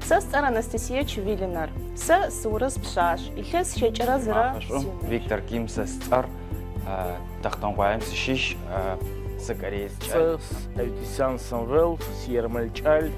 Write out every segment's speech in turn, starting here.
Сэ сцӏэр Анастасие Чувилинэр. Сэ сыурыз пшъашъ. Илъэс щэкӏэрэ зырэ синыбжь. Виктор Ким сэ сцӏэр Дахтангъуаем сыщыщ сыкӏэрес кӏэл. Эвтисян Самвел, Сиермэл кӏэл.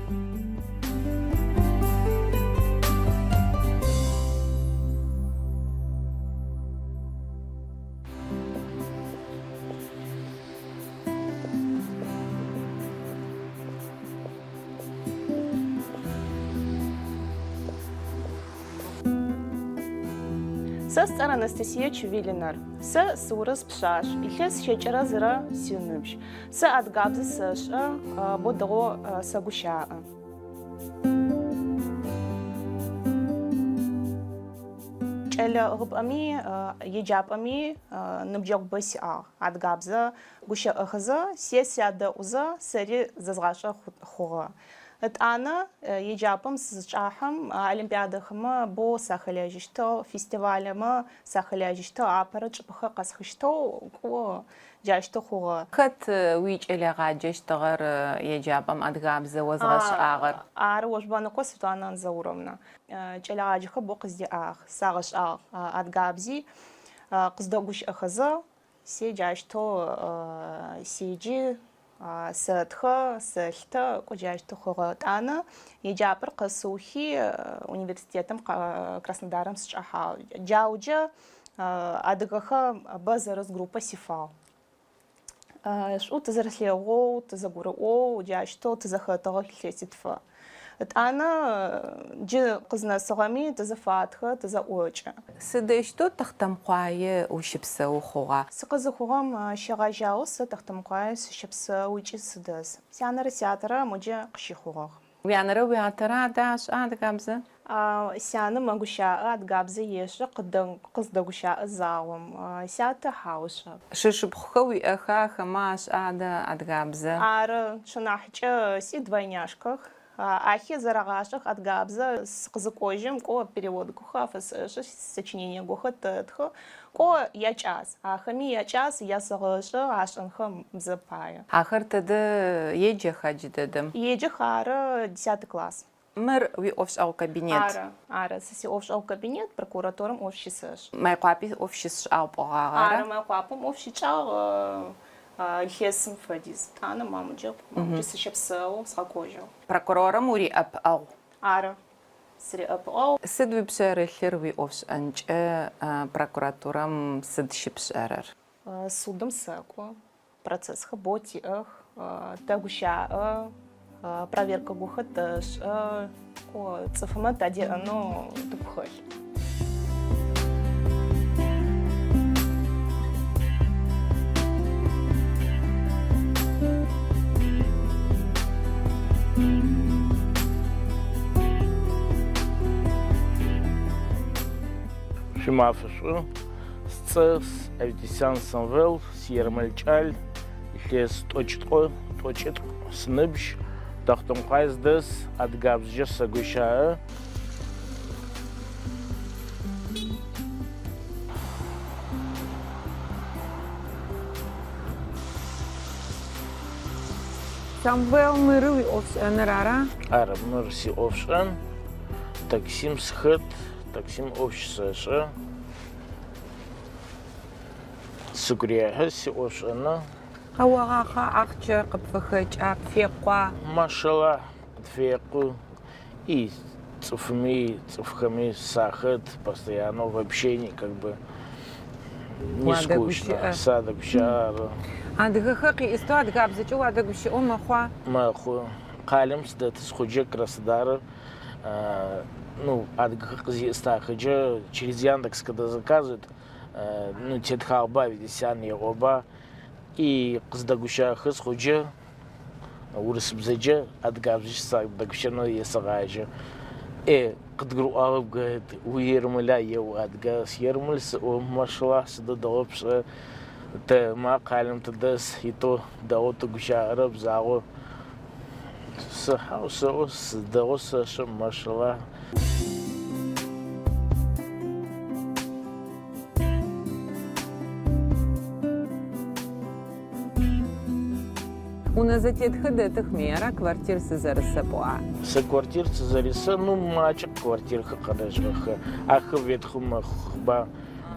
Сэ сцӏэр Анастасие Чувилинэр. Сэ сыурыз пшъашъ. Илъэс щэкӏэрэ зырэ синыбжь. Сэ адыгабзэ сэшӏэ, бо дэгъоу сэгущаӏэ. Кӏэлэӏыгъыпӏэми еджапӏэми ныбджэгъубэ сиӏагъ. Адыгабзэ гущыӏэхэзэ се сядэӏузэ сэри зэзгъашӏэ хъугъэ. Ытӏанэ еджапӏэм сызкӏахьэм олимпиадэхэмэ бо сахэлэжьыщтэу, фестивалэмэ сахэлэжьыщтэу, апэрэ чӏыпӏэхэр къэсхыщтэу кӏо джащтэу хъугъэ. Хэт уикӏэлэгъаджэщтыгъэр еджапӏэм адыгабзэ озгъэшӏагъэр? Ары ожбаныкъо Светлана Анзауровна. Кӏэлэегъаджэхэр бо къыздиӏагъ. Сагъэшӏагъ адыгабзи къыздэгущыӏэхэзэ се джащтэу седжи сэтхэ, сэлътэ кӏо джащтэу хъугъэ. Ытӏанэ еджапӏэр къэсыухи университетым Краснодарым сыкӏахьагъ. Джауджэ адыгэхэ бэ зэрыс группэ сифагъ. Шӏу тызэрэслъэгъоу, тызэгурыӏоу джащтэу тызэхэтыгъэ лъэситфэ. Ытӏанэ джы къызнэсыгъэми тызэфатхэ, тызэӏокӏы. Сыдэщтэу Дахтангъуае ущыпсэу хъугъа? Сыкъызыхъугъэм щегъажьагъэу сэ Дахтангъуае сыщыпсэуикӏи сыдэс. Сянэрэ сятэрэ моджэ къыщихъугъэх. Уянэрэ уятэрэ адашӏа адыгабзэ? Сянэ мэгущаӏэ адыгабзэ ешӏы, къыздэгущаӏэ загъом. Сятэ хьаушъэ. Шышыпхъухэ уиӏэха ахэмэ ашӏадэ адыгабзэ? Ары, чъынахьыкӏэ сидвойняшкэх. Ахи зэрэгъашӏэх адыгабзэ къызыкӏожьым кӏо переводкэхэ афэсӏэшъы, сочинение гохэ тэтхэ. Кӏо якӏас. Ахэми якӏас, ясэгъэшӏэ ашӏэнхэм бзэ пае. Ахэр тэдэ еджэха джы дэдэм? Еджэх ары 10 класс. Мыр уиӏофшӏагъо кабинет? Ары, сэ сиӏофшӏагъо кабинет прокуратурэм ӏоф щысэшъ. Майкъуапи ӏоф щысшӏагъэпӏыгъагъ ары? Ары, Майкъуапэм ӏоф щыкӏагъ. Илъэсым фэдиз. Ытӏанэ мамыджэ сыщэпсэу сгъэкӏожьыгъ. Прокурорым уриӏэпыӏэгъу? Ары, сыриӏэпыӏэгъу. Сыд уипшъэрылъыр уиӏофшӏэнкӏэ прокуратурэм сыд щыпшӏэрэр? Судым сэкӏо. Процессхэ бо тиӏэх. Тэгущаӏэ. Проверка гухэ тэшӏэ. Кӏо цӏыфымэ тадеӏэнэу тыгухэлъ. Шъуимафышӏу сцӏэ Эвтисян Самвел, Сиермэл кӏэл, илъэс тӏокӏитӏу сыныбжь, Дахтангъуае зыдэс, адыгабзэкӏэ сэгущаӏэ. Самвел мыры уиӏофшӏэныр ара? Ары, мыр сиӏофшӏэн. Таксим сыхэт, таксим ӏоф щысэшӏэ. Сыгу рехьы сиӏофшӏэнэ. Къэуэгъагъэ ахъчэ къыпфэхэкӏа пфекъуа? Машаллах, пфекъу. И цӏыфхэми сахэт постоянно в общении, как бы не скучно. Садэгущаӏэ. Адыгэхэр къиӏыстэу адыгабзэкӏэ уадэгущыӏэу мэхъуа? Мэхъу. Къалэм сыдэт схъуджэ Краснодарыр. Адыгэхэр къызиӏыстахэкӏэ через Яндекс, когда заказывают, тетхагъба Эвтисян егъоба. И къыздэгущаӏэхэр схъуджэ урысыбзэкӏэ адыгабзэкӏэ садэгущэнэу есэгъаджэ. Къыдгурыӏуагъэ бгэт, уермыля еу адыгэ. Сиермыл сыӏо, машаллах, сыдэ дэгъоу пшӏэ. Тэ къалэм тыдэс, итӏо дэгъоу тыгущаӏэрэ бзагъо. Сыхьау сэӏо, сыдэгъоу сэшӏэ, машаллах. Уназатетхэ дэтых мэра квартир сызэрысэпӏуа. Сэ квартир сызэрисы, ну, мачъэ квартирхэ къэрэжьыгъэхэ. Ахэ ветхъу мэхъуба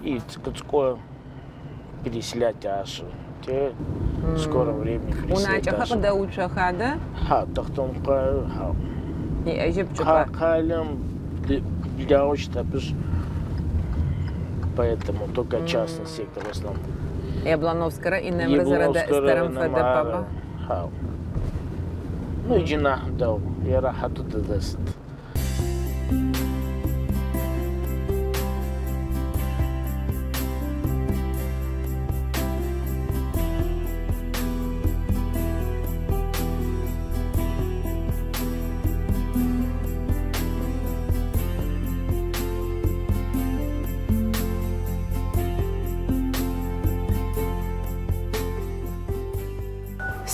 и цӏыкӏо переселять ащэ. Те в скором времени переселять Унакӏэхэ ащэ. къыдэуцуэха да? Хьа, Тахтонкъэ, хьа. Иӏэжьы пкӏыпӏэ. Къалэм блэгъу щытапыщ. Поэтому только частный сектор в основном. Яблановскэрэ Инэмрэ зэрэдэӏыстэрэм фэдэ пӏэба? Хьа. Ну, иджы нахь дэгъу. Ерахьэту дэдэст.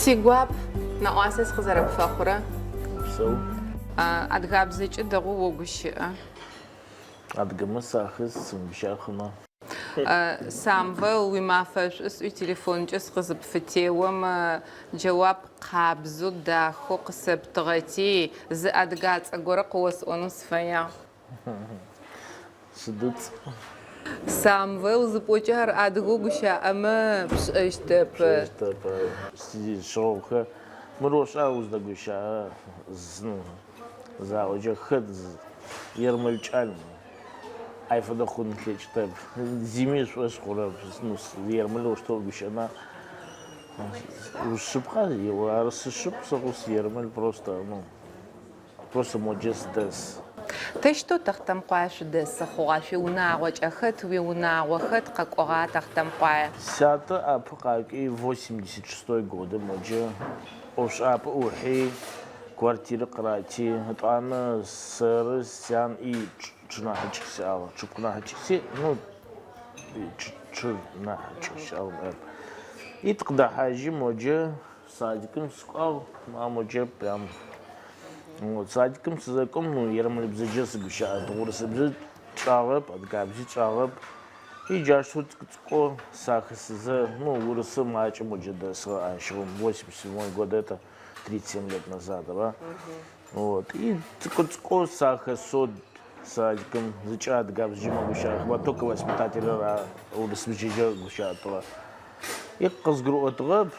Сигуап нэӏуасэ сыкъызэрэпфэхъурэ. Псэу. Адыгабзэкӏэ дэгъоу огущыӏэ. Адыгэмэ сахыз сымыщахъымэ. Самвел уимафэшӏус уи телефонкӏэ сыкъызыпфытеом джэуап къабзэу дахэу къысэптыгъэти зы адыгацӏэ горэ къыосӏонэу сыфэягъ. Сыдыц. Самвел зыпӏокӏэ ар адыгэу гущаӏэмэ пшӏэщтэп. Шоухэ мырошӏа уздэгуща заоджэ хэт ермэлкӏан айфэдэ хъун лъэкӏтэп. Зими шӏош хъурэп. Ну, ермэлэу што гущэна. Ушъыпкъэ арысышъып сыгъус ермэл просто, ну, просто моджэс дэс. Тэ что Тахтамкъуае шъудэсэ хъугъа шъуиунагъокӏэ хэт уиунагъохэт къэкӏогъа Тахтамкъуае? Сятэ апы къакӏи 86 годы моджэ ӏофшӏапӏэ ӏухьи квартиры къырати ытӏанэ сэры сян и чӏынахьыкӏ сиӏагъ. Чӏыпкъынахьыкӏ си, ну, чӏынахьыкӏ сиӏагъ. И тыкъыдахьажьи моджэ садикым сыкӏуагъ. Моджэ прям вот садикым сызэкӏом, ну, ермэлыбзэджэ сыгущаӏэ. Урысыбзэ чӏагъэп, адыгабзэ чӏагъэп. И джащтэу цӏыкӏо сахысызэ, ну, урысы макӏэ моджэ дэсыгъэ ащыгъым. 87 год, это 37 лет назад, да? Вот. И цӏыкӏо сахэсэу садикым зыкӏэ адыгабзэджэ мэгущаӏэхэмэ, только воспитательрэ урысыбзэджэ гущаӏэтыгъэ. И къызгурыӏуэтыгъэп.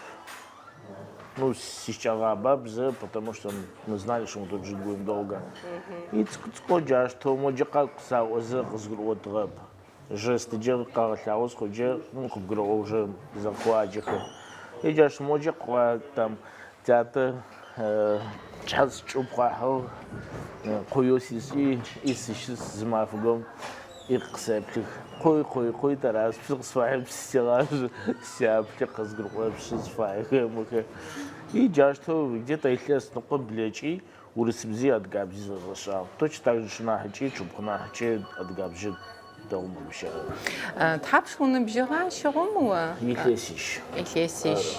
Ну, сищагъабабзэ, потому что мы знали, что мы тут жить будем долго. И цӏыкӏо джащтэу моджэ къакӏу саӏозэ къызгурыӏуэтыгъэп. Жестыджэ къагъэлъагъо схъуджэ, ну, къыбгурыӏуэ уже зэхъуаджэхэр. И джащ моджэ къуа там тятэ час чӏыпхъуахьэу къуеу сисӏи и сыщыс зы мафыгъэм и къысэплъых. Къуи тарас псы къысфаӏэ псигъажъэ сяплъэ къызгурыӏуэ псы зыфаӏэхэмэхэр. И джащтэу где-то илъэс ныкъо блэкӏи урысыбзи адыгабзи зэзгъэшӏагъ. Точно так же шынахьыкӏи чӏыпкъынахьыкӏи адыгабзэ дэгъу мэгущаӏэ. Тхьапш уныбжьыгъа щыгъум о? Илъэсищ. Илъэсищ.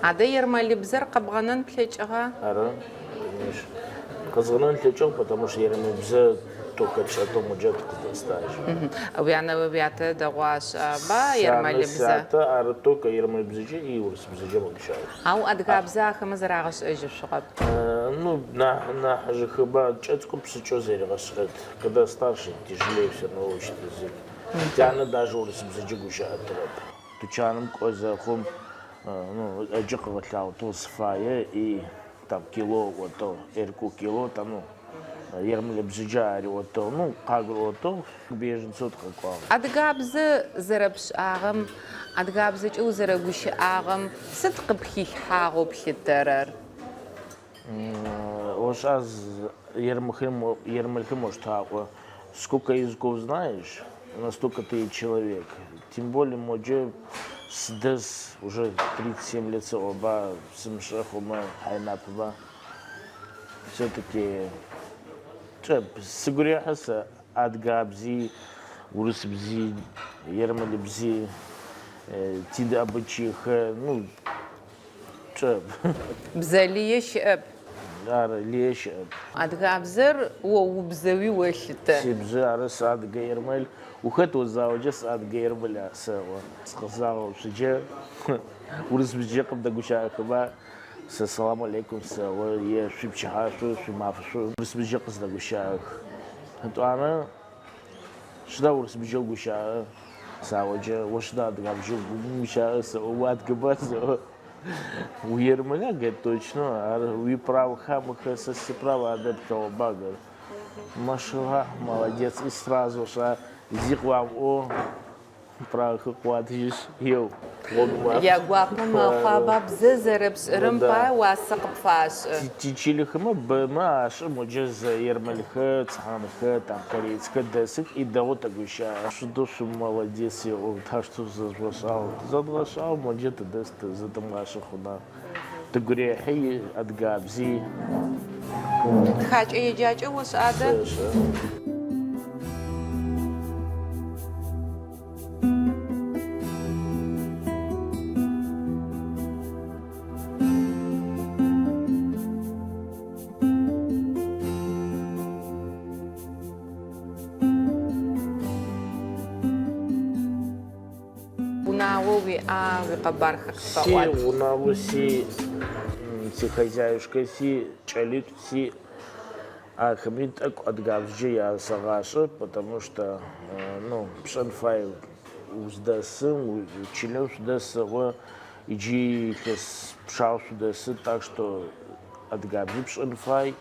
Адэ ермэлыбзэр къэбгъэнэн плъэкӏыгъа? Ары. Къэзгъэнэн плъэкӏыгъ, потому что ермэлыбзэ только чъэтэу моджэ къыздэстажь. Уянэ уятэ дэгъуашӏэба ермэлыбзэ? Сятэ ары только ермэлыбзэджэ и урысыбзэджэ мэгущаӏэ. Ау адыгабзэхэмэ зэрагъэшӏэжьы шъугъэп. Ну, нахь жыхыба чӏэцӏкӏо псыкӏэу зеригъэшӏэт. Когда старше, тяжелее все равно учить язык. Тянэ даже урысыбзэджэ гущаӏэтыгъэп. Тучаным кӏозэхъум, ну, эджэ къыгъэлъагъотэу сыфае и там кило отэу, 2 кило там, ну, ермэлыбзэджэ ариотэу, ну, къагурэотэу беженцэу тыкъэкӏуагъ. Адыгабзэ зэрэпшӏагъэм, адыгабзэкӏэ узэрэгущыӏагъэм сыд къыпхилъхьагъэу плъытэрэр? Ошаз ермэлхэм оштаӏо. Сколько языков знаешь, настолько ты и человек. Тем более моджэ сдэс уже 37 лет оба сымшэхъумэ хайнапыба. Все-таки сыгурехьэ сэ адыгабзи, урысыбзи, ермэлыбзи, тидэӏэбычыхэ, ну, чӏэп. Бзэлие щыӏэп. Ары, лие щыӏэп. Адыгабзэр о убзэуи олъытэ. Сибзэ ары сэ адыгэ ермэл. Ухэт озаоджэ сэ адыгэ ермэл асэӏо. Сыкъызагъэу щыджэ урысыбзэджэ къыбдэгущаӏэхэмэ Assalamu alaikum sawa ye shibchahashu shimafshu bisbijaq zdagushaak Antoana shda ursbijaq gushaa sawaja washda dgabju gushaa sawat gabaz Уермаля, говорит, точно, вы право хамаха, соси право адептова багар. Машала, молодец, и сразу же зиклав о право хватишь, ел. Я гуапма хаба бзезербс рымпа васaq пфаш. Тичилихма бма аш мujez ермальха, цхамха, там корейска десик и даота гуша. Что молодец, я так что заглашал, мujez деста задамгаша худа. Тгуре хей адгабзи. Хач еджач ус ада. Си унаву си хозяюшка си чалит си ахмит так отгавжи я сагаша, потому что ну пшанфай уздасым училев дасого иджи хес пшал дасы, так что отгавжи пшанфай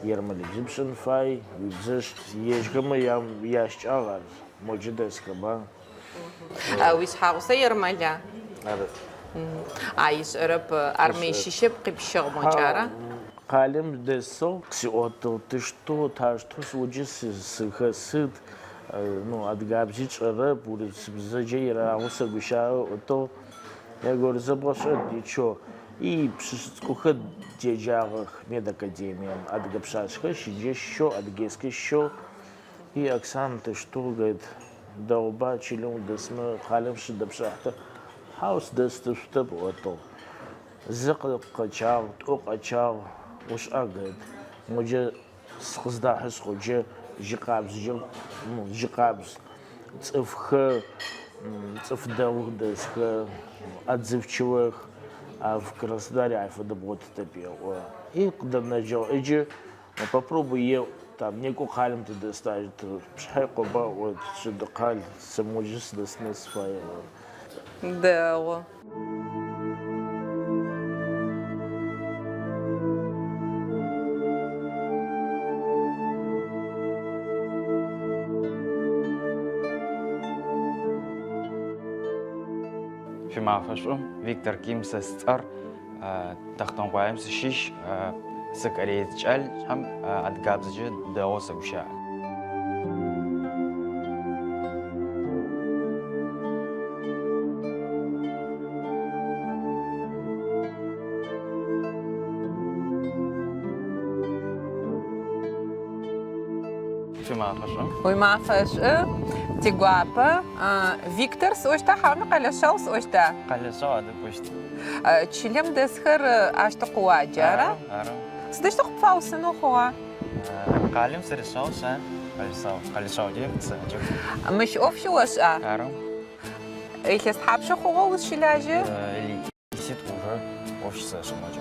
ермалибзи пшанфай визеш ежгама я яшчагар моджеdeска ба. Вис хауса ермаля. Айс рап армей шишеп қипшиг мочара. Қалем десо ксиото ты что та что случись схасит ну отгабжи чара будет сбзаджира уса гуша то я говорю заброшу ничего и пшискуха деджарах медакадемия отгабшашка сидишь еще отгески еще и Оксана ты что говорит долба чилум десма халем шидапшахта хаус десты что было зак качал то качал уж агает мuje схзда хсхоже жикабз ну жикабз цфх цфдаух десха отзывчивых а в Краснодаре айфадабот топил и когда начал иди попробуй ел там неку халим ты достать пшайко ба вот шидакал саможис десна своя Да. Фимафашу Виктор Кимсестар тахтанғайым сішіш сікарет чәл хам адгабзыжы дауысы күші. Фимафашу Ой мафаш тигуапа Виктор сошта хами қалашау сошта. қалесау ады пөшті. Чилем десхер ашты қуа жара. Сдешті қыпфаусы но хуа. Қалем сіресау сан қалесау деп сәнчік. Мыш офши оша. Арам. Илес хапши хуа уз шилажи. Лисит уже офиса шамачу.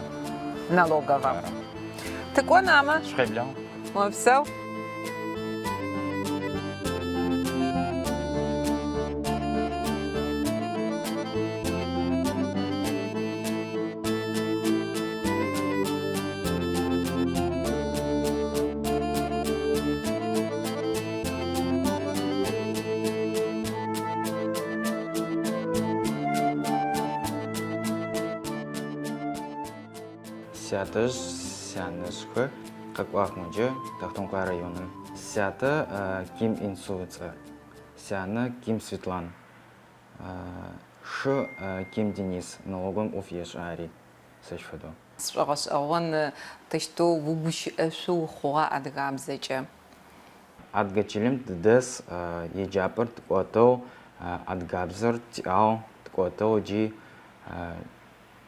Налогова. Тако нама. Шхайбляу. Ой, все. Сятыш сянышхы каквах мужа Тахтонкай районы. Сята Ким Инсуица. Сяна Ким Светлан. Ш Ким Денис. Налогом офьеш ари. Сашфаду. Сшагаш аган тышто вубуш эшу хуа адгамзече. Адгачилим дес еджапар ткото адгабзар тиау ткото джи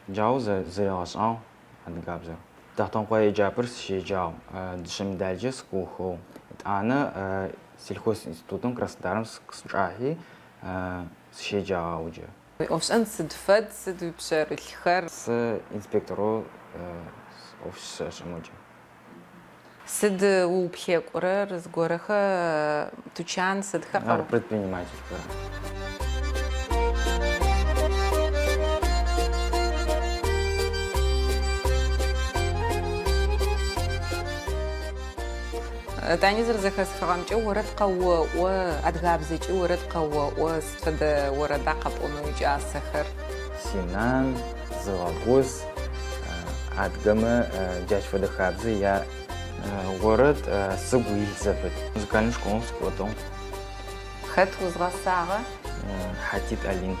джау зерашау адгабзар. Тахтонкай еджапар сшеджау. Дшимдальджи скуху. Ана сельхозинститутом Краснодарском сшахи сшеджау уже. Овшан сыд фэд, сыд уипшэрылъхэр, С инспектору офис шамоджи. сыд уплъекӏурэр, зыгорэхэ тучан сыдхэ къэу. Предприниматель. Тани зырзэхэсхыгъэмкӏэ орэд къэуоӏо, адыгабзэкӏэ орэд къэуоӏо, сыд фэдэ орэда къэпӏонэу икӏасэхэр? Синан, Зыгъэгуз, адыгэмэ джащ фэдэ хабзэ я город сыгу илзэфыт. Музыкальный школу скотом. Хэт узгъэсагъэ? Хатит Алин.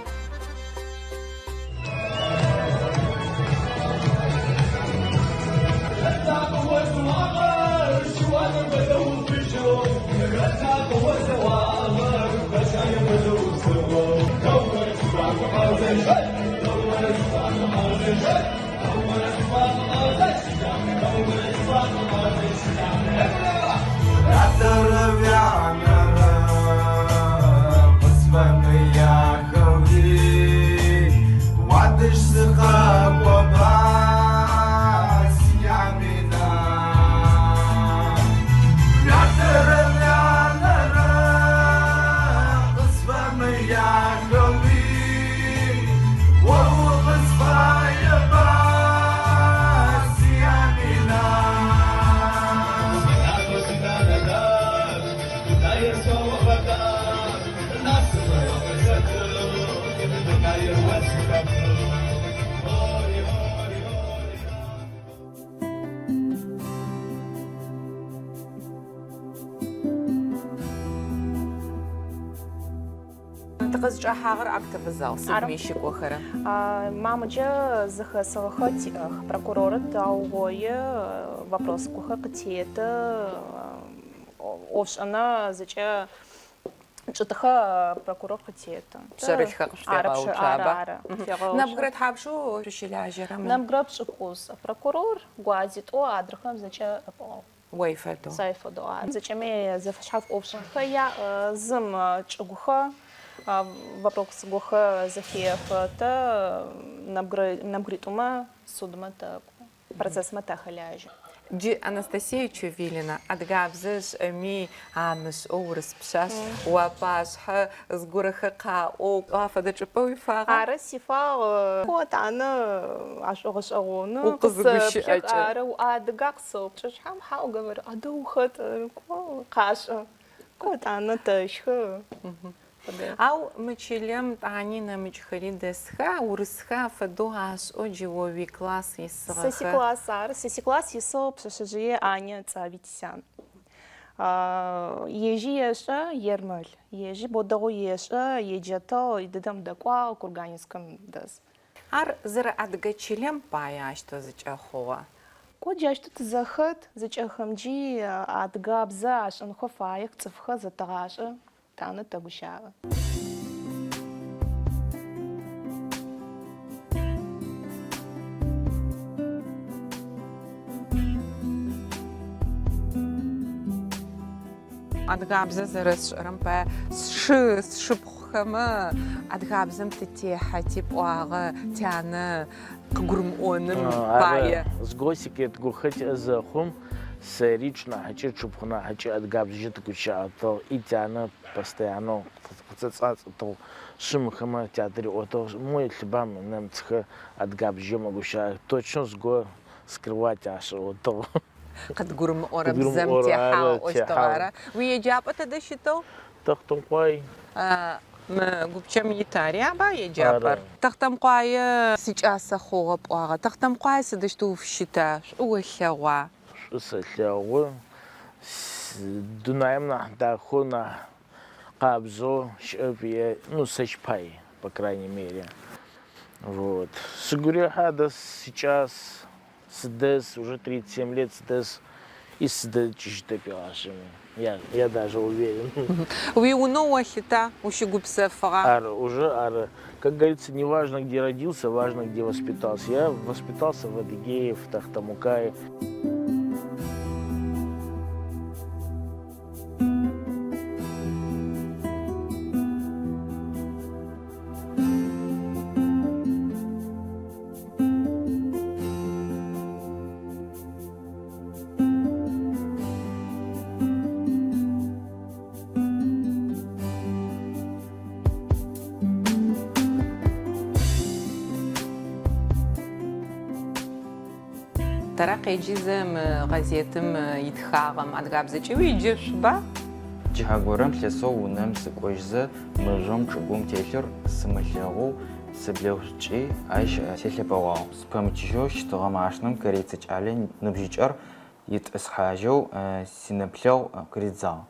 Тыкъызкӏэхьагъэр актовый зал, сыд мещикӏохэра? Мамыджэ зыхэсыгъэхэ тиӏэх. Прокуроры даугъое вопрос кухэ къытеты. Ӏофшӏэнэ зэкӏэ чӏытыхэ прокурор къытеты. Пшъэрылъхэ къыпфегъэуцуаба? Нэбгырэ тхьапшъэу шъущылажьэрэм? Нэбгырэ пшӏыкӏузэ. Прокурор гуазитӏо адрыхэм зэкӏэ ыпӏыгъ. Ой фэдэу. Сай фэдэу. Зэкӏэми зэфэшъхьаф ӏофшӏэнхэ я зым чӏыгухэ вопрос гухэ зэфехэтэ нэбгыритӏумэ судмэ тэкӏу. Процессмэ тэхэлажьы. Джи Анастасия Чувилина, адыгабзэ шӏэми амышӏэу урыс пшъашъ, уапашъхьэ, зыгорэхэ къаӏоу, афэдэ чӏыпӏэ уифагъа? Ары сифагъ. Хотанэ ашӏогъэшӏэгъоны. Укъызыгущыӏэкӏэ. Ары адыга къысэупчӏэ. Шъхьам хьау гэмэр адыухэт къашӏэ. Хотанэ тэщхэ. Ау мы Тани нэмыкӏхэри дэсха, урысха фэдэу ашӏо джио уикласс исыгъэхэ. Сэси класс ары. Сэси класс исыгъ пшъэшъэжъые Аня Цавитсян. Ежьи ешӏэ Ермэл. Ежьи бодэгъу ешӏэ еджэтэ идэдэм дэкӏуагъ Курганинском дэс. Ар зэрэ адыгэ чылэм паящтэ зыкӏэхъугъэ. Ко джащтэ тызэхэт зэкӏэхэмкӏи адыгабзэ ашӏэнхэ фаех цӏыфхэ зэтэгъашӏэ. Танэ тэгущаӏэ. Адыгабзэ зэрэсшӏэрэм пае сшыпхъухэмэ адыгабзэм тытехьэ, типӏуагъэ, тянэ къыгурымыӏоным пае. Згосикет гухэт зэхъум сэрич нахьыкӏэ чъыпхъу нахьыкӏэ адыгабзэжьэ тыгущыӏэтыгъ. Итянэ постоянно цэцӏацӏытыгъ. Шъымыхэмэ театриӏотыгъ. Мой лъыбам немцхэ адыгабзэжьэ мэгущыӏэ. Точно зго скрывать ашӏыӏотыгъ. Къыдгурымыӏорэм бзэм техьагъэ ӏощтыгъара. Уеджапӏэ тэдэ щытэу? Тахтункъуай. Мы гупчэм итари аба еджапӏэр. Тахтэмкъуае сикӏасэ хъугъэ пӏуагъэ. Тахтэмкъуае сыдэущтэу щыта? Шӏу олъэгъуа? Шӏу сэлъэгъу. Дунаем нахь дахэу нахь къабзэу щыӏэп сэщ пай, по крайней мере. Вот. Сыгурехьа дэс сикӏас сыдэс уже 37 лет сыдэс и сыдэкӏыщтэп игъашӏэми. Я даже уверен. Уиунэу олъыта? Ущыгупсэфыгъа? Уже, как говорится, не важно, где родился, важно, где воспитался. Я воспитался в Адыгее, в Тахтамукае. Тара къеджизэм газетым итхагъэм адыгабзэкӏэ уиджэшъуба? Джихагорэм лъэсэу унэм сыкӏожьзэ мыжъом чӏыгум телъыр сымылъэгъоу сыблэхъукӏи ащ селъэпэгъуагъ. Спэмычыжьэу щтыгъэ машинэм корейцэ кӏалэ ныбжьыкӏэр итӏысхьажьэу синэплъэгъу къыридзагъ.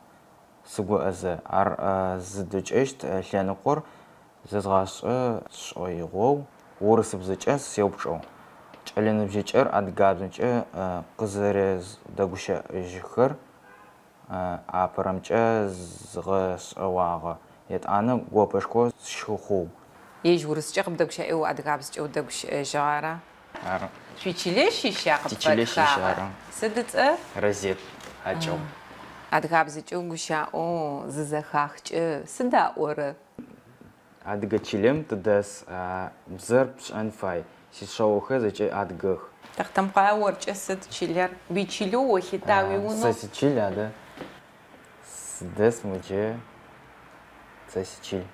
Сыгуӏэзэ ар зыдэкӏэщт лъэныкъор зэзгъашӏэ сшӏоигъоу урысыбзэкӏэ сеупчӏэу. Кӏэлэныбжьыкӏэр адыгабзэкӏэ къызэрэздэгущыӏэжьыхэр апэрэмкӏэ згъэшӏэуагъэ. Етӏанэ гопэшхо сщыхъугъ. Ежь урысыкӏэ къыбдэгущыӏэу адыгабзэкӏэ удэгущыӏэжьыгъара? Ары. Шъуичылэ щища Тичылэ щищара. Сыд ыцӏэр? Розет хьакӏэу. Адыгабзэкӏэ угущаӏэу зызэхахкӏэ сыда ӏорэ? Адыгэ чылэм тыдэс бзэр пшӏэн фай. Сишъэогъухэр зэкӏэ адыгэх. Тахтамкъая оркӏэ сыд чылэр? Уичылэу олъытауи Сэ унэу? сичыл ада. Сыдэс мыджэ сэ сичыл.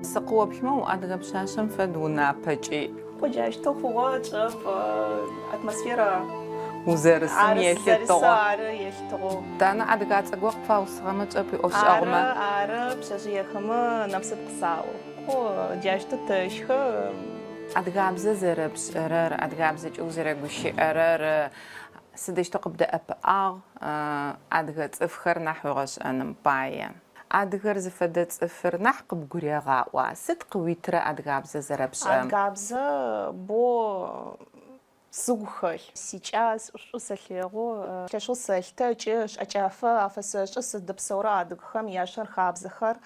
Сыкъыоплъмэ адыгэ пшъашъэм фэд унапэкӏи Къоджащтэу хъугъэ чӏэп атмосфера узэрысым елъытыгъо. ары елъытыгъо. Дана адыга цӏэгъо къыфаусыгъэмэ чӏэп уиӏофшӏэгъумэ. Ары пшъэшъыехэмэ нэпсыт къысаӏо. Джащтэ тэщхэ Адыгабзэ зэрэпшӏэрэр, адыгабзэкӏэ узэрэгущыӏэрэр сыдэщтэу къыбдэӏэпыӏагъ адыгэ цӏыфхэр нахь уигъэшӏэным пае. Адыгэр зыфэдэ цӏыфыр нахь къыбгурегъаӏуа. Сыд къыуитырэ адыгабзэ зэрэпшӏэм? адыгабзэ бо сыгухэлъ. Сикӏас шӏу сэлъэгъу лъэшъу сэлътэ ыкӏи шӏэкӏафэ афэсэшӏы сыдэпсэурэ адыгэхэм яшъэр хабзэхэр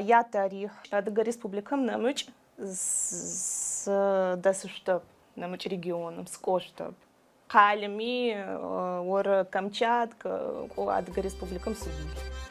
ятарихъ. Адыгэ республикэм нэмыкӏ дэсыщтэп, нэмыкӏ регионым сыкӏощтэп. Къалэми орэ Камчатка Адыгэ республикэм сыжъугъ.